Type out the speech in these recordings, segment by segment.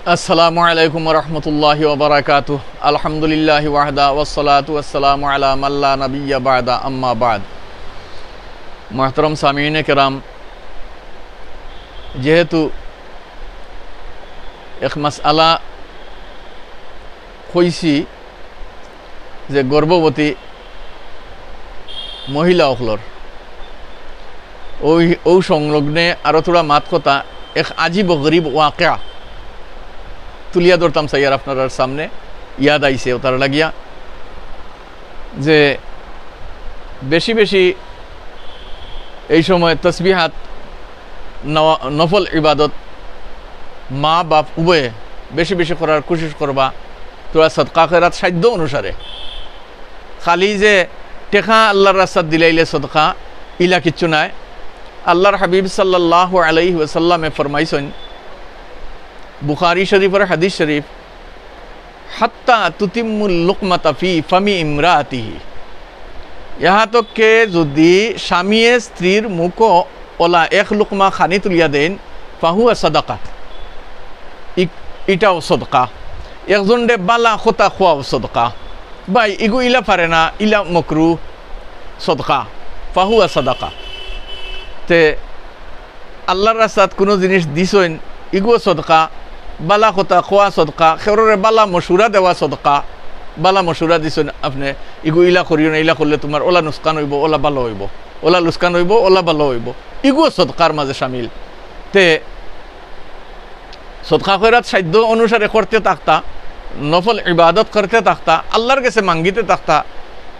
আসসালামু আলাইকুম রহমতুল্লাহি ওবরাকাতুহ। আলহামদুলিল্লাহি ওয়াহদা ওয়াসসালাতু ওয়াসসালামু আলা মান লা নাবিয়্যা বা'দা আম্মা বা'দ। মুহতারাম সামিঈনে কেরাম, যেহেতু এক মাসআলা কইছি যে গর্ভবতী মহিলা অকলর ও সংলগ্নে আরও থোড়া মাত কথা এক আজীব গরিব ওয়াকিয়া তুলিয়া ধরতাম সাইয়ার আপনার সামনে ইয়াদ আইছে ওটার লাগিয়া যে বেশি বেশি এই সময় তসবিহাত নফল ইবাদত মা বাপ উভয়ে বেশি বেশি করার কোশিশ করবা। তোরা সদকা খেরাত সাধ্য অনুসারে, খালি যে টেকা আল্লাহর রাস্তাত দিলাইলে সদকা ইলা কিচ্ছু নাই। আল্লাহর হাবিব সাল্লাল্লাহু আলাইহি ওয়াসাল্লামে ফরমাইছেন বুখারী শরীফের হাদিস শরীফ, হাত্তা তুতিম্মুল লুকমাতা ফি ফামি ইমরাতিহি, ইহা তক কে যদি স্বামীয়ে স্ত্রীর মুখ ওলা এক লুকমা খানি তুলিয়া দেন ফাহুয়া সাদাকা, ইটাও সদকা। একজন দে বালা খোতা খোয়াও সদকা, ভাই ইগু ইলা পারে না, ইলা মকরু সদকা, ফাহুয়া সাদাকা। তে আল্লাহর রাস্তাত কোনো জিনিস দিছেন ইগুও সদকা, বালা খোতা খোয়া সদকা, খেররে বালা মশুরা দেওয়া সদকা। বালা মশুরা দিছেন আপনি ইগু ইলা করিও না, ইলা করলে তোমার ওলা নুসকান হইব, ওলা ভালো হইব, ওলা লুসকান হইব, ওলা ভালো হইব, ইগুও সদকার মাঝে সামিল। তে সদকা খয়রাত সাধ্য অনুসারে করতে থাকতা, নফল ইবাদত করতে থাকতা, আল্লাহর কাছে মাঙ্গিতে থাকতা।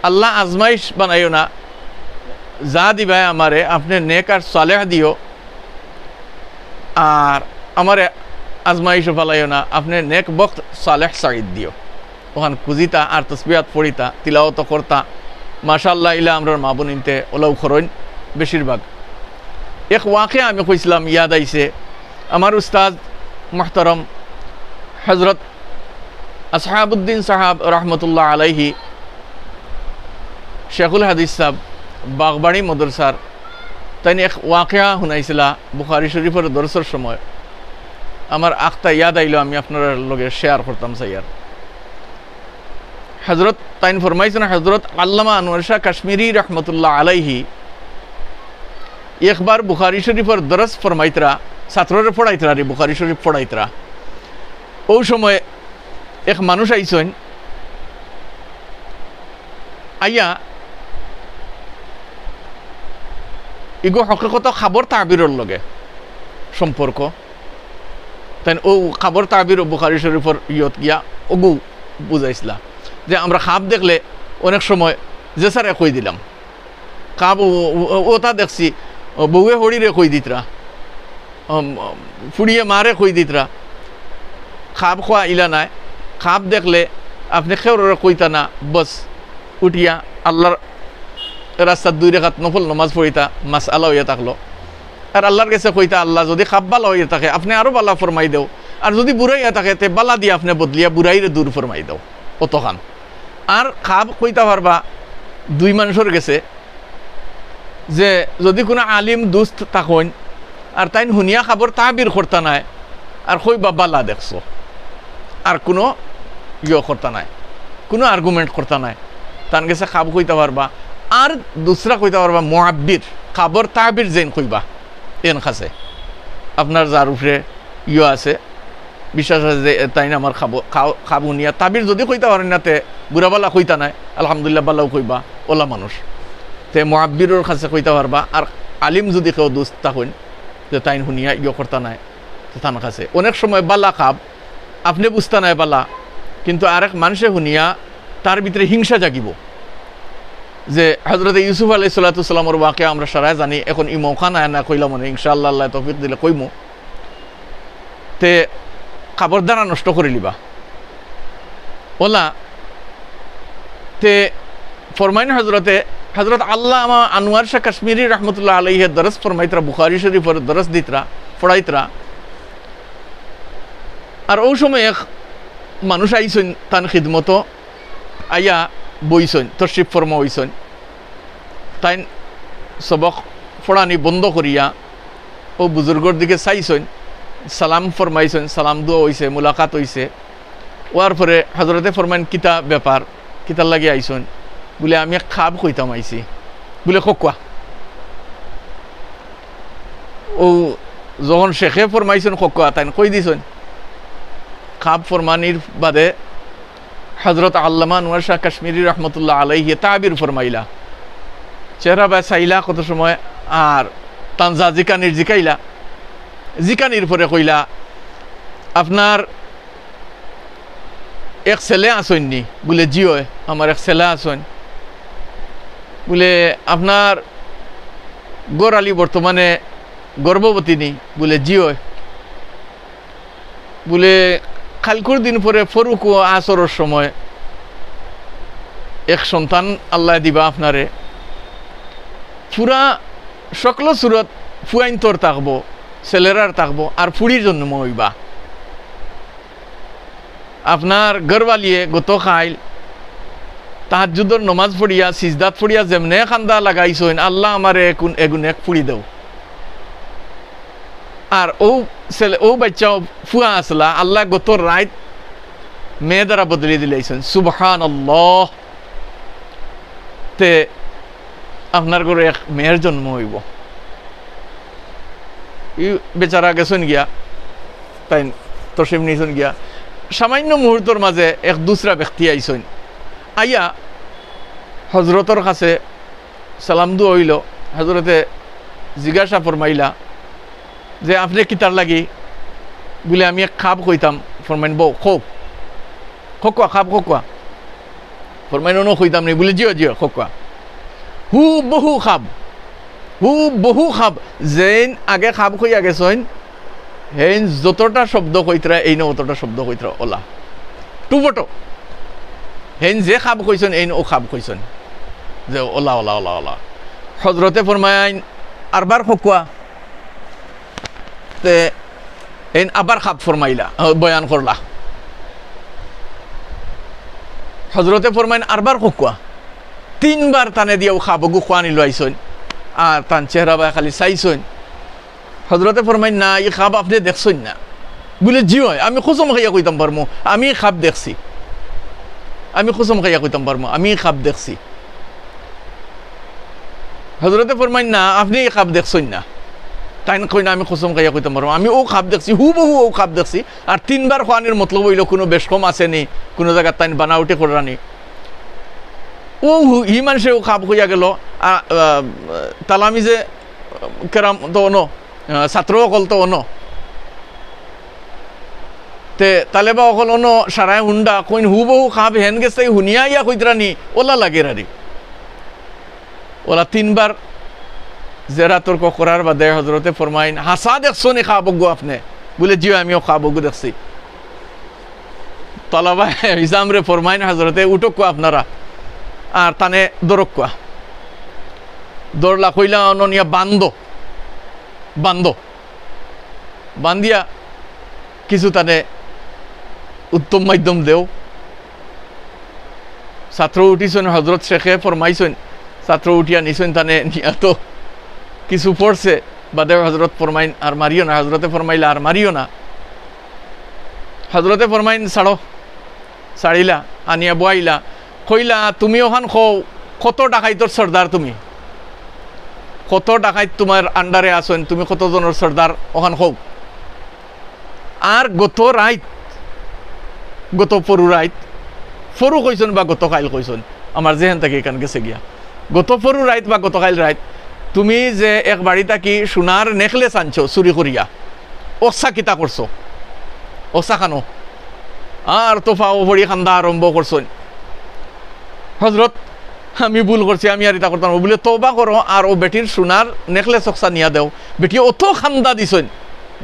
আল্লাহ আজমাইশ বানাইও না, যা দিবাই আমারে আপনি নেক আর সালেহ দিও, আর আমারে আজমাইশ ফালাইও না, আপনি নেক বক্ত সালেহ সাইদ দিও। ওখান খুঁজিতা আর তসবিহাত পড়িতা, তিলাওয়াত করতা, মাশাআল্লাহ ইলা আমরার মা বোনিনতে ওলাও খরইন বেশিরভাগ। এক ওয়াকিয়া আমি কইছিলাম ইয়াদ আইছে, আমার উস্তাদ মুহতারম হজরত আসহাবুদ্দিন সাহাব রহমতুল্লাহ আলাইহি, শেখুল হাদিস সাহেব বাগবাড়ি মদরসার, তাই এক ওয়াকিয়া শুনাইছিলা বুখারী শরীফের দরসের সময়। আমার আখতা ইয়াদ আইলো, আমি আপনার লগে শেয়ার করতাম সাইয়ার। হজরত তাইন ফরমাইছেন, হজরত আল্লামা আনোয়ার শাহ কাশ্মীরি রহমতুল্লাহ আলাইহি একবার বুখারী শরীফের দরস ফরমাইতরা, ছাত্ররে পড়াইতরা রে, বুখারী শরীফ পড়াইতরা। ও সময় এক মানুষ আইসেন, আইয়া ইগো হকিকত খাবর তাবিরর লগে সম্পর্ক, তাই ও খাবর তাবির বুখারী শরীফের ইয়ত গিয়া ওগু বুঝাইছিলা যে আমরা খাপ দেখলে অনেক সময় যে স্যারে কই দিলাম, খাপ ওটা দেখছি বউয়ে হড়িরে কই দিতরা, ফুড়িয়ে মারে কই দিতরা। খাপ খোয়া ইলা নাই, খাপ দেখলে আপনি খেউরে কইতা না, বস উঠিয়া আল্লাহর রাস্তার 2 রাকাত নফল নামাজ পড়িতা, মাস আলা হইয়া থাকলো। আর আল্লাহর কাছে কইতা, আল্লাহ যদি খাপ বালা হইয়া থাকে আপনি আরও বালা ফরমাই দেও, আর যদি বুড়াইয়া থাকে তে বালা দিয়ে আপনি বদলিয়া বুড়াইরে দূর ফরমাই দেও অতখান। আর খাপ কইতা পারবা 2 মানুষের গেছে যে যদি কোনো আলিম দুস্ত থাকেন আর তাই হুনিয়া খাবর তাবির করতা নাই, আর কইবা বালা দেখছো, আর কোনো করতা নাই, কোনো আর্গুমেন্ট করতা নাই, তার গেছে খাব কইতে পারবা। আর দুসরা কইতে পারবা মুআব্বির, খাবর তাবির যেন কইবা এন খাসে আপনার যার উপরে আছে বিশ্বাস আছে যে তাই না আমার খাবো নিয়া তাবির যদি কইতে পারেন না, তে বুড়াবালা কইতা নাই, আলহামদুলিল্লাহ বালাও কইবা, ওলা মানুষ তে মুআব্বিরের কাছে কইতে পারবা। আর আলিম যদি কেউ দুস্ত থাকেন যে তাই হুনিয়া করতা নাই, তার কাছে অনেক সময় বালা খাব আপনি বুঝতে নাই বালা, কিন্তু আরেক মানুষে শুনিয়া তার ভিতরে হিংসা জাগিব। যে হজরত ইউসুফ আলাইহিস সালামের ওয়াকিয়া আমরা সারাই জানি, এখন ই মৌকা নাই না কইলাম মনে, ইনশাআল্লাহ আল্লাহ তৌফিক দিলে কইমু। তে খাবার দ্বারা নষ্ট করে লিবা ওলা। তে ফরমাইন হজরত আল্লামা আনোয়ার শাহ কাশ্মীরি রহমতুল্লাহ আলাইহি দরস ফরমাইতরা, বুখারী শরীফের দরস দিতরা, পড়াইতরা। আর ও সময় এক মানুষ আইসেন তান খিদমত আইয়া বইছেন, তশরিফ ফরমা হইছেন। তাই সবক পড়ানি বন্ধ করিয়া ও বুজুর্গর দিকে চাইছেন সালাম ফরমাইছেন, সালাম দোয়া হইছে, মুলাকাত হইছে। ওয়ার পরে হজরতে ফরমাইন কিতা ব্যাপার, কিতার লাগে আইসন? বলে আমি খাব কইতাম আইছি। বলে খোকা ও যখন শেখে ফরমাইছেন খোকা তাই কই দিছেন। খাব ফরমানির বাদে হজরত আল্লামা আনোয়ার শাহ কাশ্মীরি রহমতুল্লাহ আলাইহি তাবির ফরমাইলা, চেহারা বা চাইলা কত সময়, আর তানজা জিকানির জিকাইলা, জিকানির পরে কইলা আপনার এক ছেলে আসেননি? বলে জি হয়, আমার এক ছেলে আসেন। বলে আপনার গোরালি বর্তমানে গর্ভবতী নি? বলে জি হয়। বলে কালকুর দিন পরে ফরুক ও আসরের সময় এক সন্তান আল্লাহ দিবা আপনারে, পুরা সকল সুরত ফুয়াইন তোর থাকবো, ছেলেরার থাকবো, আর ফুড়ির জন্য হইবা। আপনার গরবালিয়ে গত খাইল তাহাজ্জুদর নমাজ পড়িয়া সিজদাত পড়িয়া যেমনে খান্দা লাগাইছেন, আল্লাহ আমারে এগুন এক ফুড়ি দেও। আর ও বাচ্চা ফুয়া আসলা, আল্লাহ গত রাত মেয়ে দ্বারা বদলে দিলাইছেন। সুবহানাল্লাহ। তে আপনার ঘরে এক মেয়ের জন্ম হইব। ই বেচারা গেছেন গিয়া, তাই তসিম নিয়েছেন গিয়া। সামান্য মুহূর্তর মাঝে এক দুসরা ব্যক্তি আইসেন, আইয়া হজরতর কাছে সালাম দু হইল। হজরতে জিজ্ঞাসা ফরমাইলা যে আপনি কিতার লাগি? বলে আমি এক খাব কইতাম। ফরমাইন বউ খোক খোকা খাব খোকা। ফরমাইন অন্য কইতাম নি? বলে জিও জিও খোকা। হু বহু খাব, হু বহু খাব। যেন আগে খাব কইয়া গেছেন, হেন যতটা শব্দ কইতরা এই ন অতটা শব্দ কইতরা ওলা টুবটো। হেন যে খাব কইছেন এই ও খাব কইছেন, যে ওলা ওলা ওলা ওলা। হজরতে ফরমাইন আরবার খোকা। তে হেন আবার খাব ফরমাইলা, বয়ান করলা। হজরতে ফরমাইন আরবার খোকা। তিনবার টানে দিয়েও খাবগু খোয়ানি লাইছেন, আর তান চেহারা বা খালি চাইছেন। হজরতে ফরমাইন না, এই খাব আপনি দেখছেন না? বলে জি হয়, আমি খুচম খাইয়া কইতাম পারমো আমি খাব দেখছি, আমি খুচম খাইয়া কইতাম পারমো আমি খাব দেখছি। হজরতে ফরমাইন না, আপনি এই খাব দেখছেন না? তাই কই না, আমি খুচম খাইয়া কইতাম পারমো আমি ও খাব দেখছি, হু বহু ও খাব দেখছি। আর তিনবার খোয়ানির মতলব হইল কোনো বেশকম আসেনি, কোনো জায়গায় তাই বানাউটে করানি। ও হি মানুষে ও খাব হইয়া গেল। তালামিজে কেরাম তো অন, ছাত্র অকল তো অন, তে তালেবা অকল অন সারায় হুন্ডা কইন হু বহু খাব হেন গেছে হুনিয়া ইয়া কইতরানি ওলা লাগে রারি। ওলা তিনবার জেরা তর্ক করার বাদে হজরতে ফরমাইন হাসা দেখছো নি খাবগু আপনি? বলে জি আমিও খাবগু দেখছি। তলাবা হিসামরে ফরমাইন হজরতে উঠক আপনারা, আর তানে দরক কোয়া। দৌড়লা কইলা অনিয়া বান্ধ বান্ধ বান্ধিয়া কিছু তানে উত্তম মাধ্যম দেও। ছাত্র উঠিছেন, হজরত শেখে ফরমাইছেন, ছাত্র উঠিয়া নিছেন, তানে নিয়া তো কিছু পড়ছে। বাদে হজরত ফরমাইন আর মারিও না। হজরতে ফরমাইলা আর মারিও না। হজরতে ফরমাইন ছাড়ো, ছাড়িলা, আনিয়া বয়াইলা। কইলা তুমি ওখান কত ডাকাইতর সর্দার? তুমি কত ডাকাইত তোমার আন্ডারে আসেন? তুমি কতজনের সর্দার ওখান হোক? আর গত রাইত, গত পরু রাইত, ফরু কইছেন বা গত কাইল কইছেন, আমার যেহেন থেকে এখান গেছে গিয়া, গত পরু রাইত বা গত কাইল রাইত তুমি যে এক বাড়ি থাকি সোনার নেকলেস আনছো চুরি করিয়া, ওসা কিতা করছো? ওসা খানো আর তোফা ভরি খান্দা আরম্ভ করছেন। হজরত আমি ভুল করছি, আমি আর এটা করতাম। বলে তওবা করো, আর ও বেটির সোনার নেকলেস অক্সা নিয়া দেও। বেটি অত খান্দা দিছেন,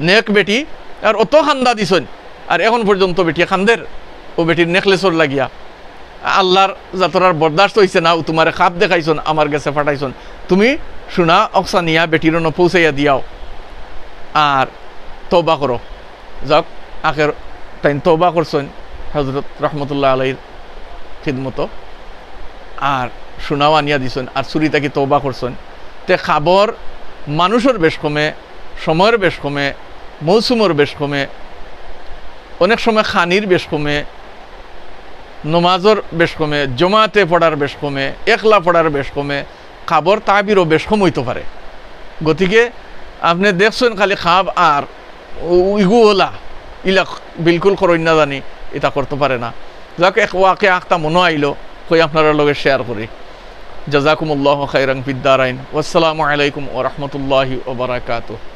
নেক বেটি, আর অত খান্দা দিছেন, আর এখন পর্যন্ত বেটি খান্দের ও বেটির নেকলেসর লাগিয়া। আল্লাহর যাতরার বরদাস্ত হয়েছে না, তোমার খাপ দেখাইছন, আমার কাছে ফাটাইছন। তুমি সোনা অক্সা নিয়া বেটির পৌঁছাইয়া দিয়াও, আর তওবা করো। যাক আখের তাই তওবা করছেন হজরত রহমতুল্লাহ আলাইহির খিদমত, আর সোনাও আনিয়া দিছেন, আর চুরি তাকে তওবা করছেন। তে খাবর মানুষের বেশ কমে, সময়ের বেশ কমে, মৌসুমের বেশ কমে, অনেক সময় খানির বেশ কমে, নমাজর বেশ কমে, জমাতে পড়ার বেশ কমে, একলা পড়ার বেশ কমে, খাবর তাবিরও বেশ কম হইতে পারে। গতিকে আপনি দেখছেন খালি খাব আর ইগু ওলা ইলা বিলকুল করই না জানি এটা করতে পারে না। যাক এক ওয়াকে আখতা মনে আইলো কই আপনারা লগে শেয়ার করি। জাযাকুমুল্লাহু খাইরান ফিদ দারাইন। ওয়াসসালামু আলাইকুম ওয়া রাহমাতুল্লাহি ওয়া বারাকাতুহু।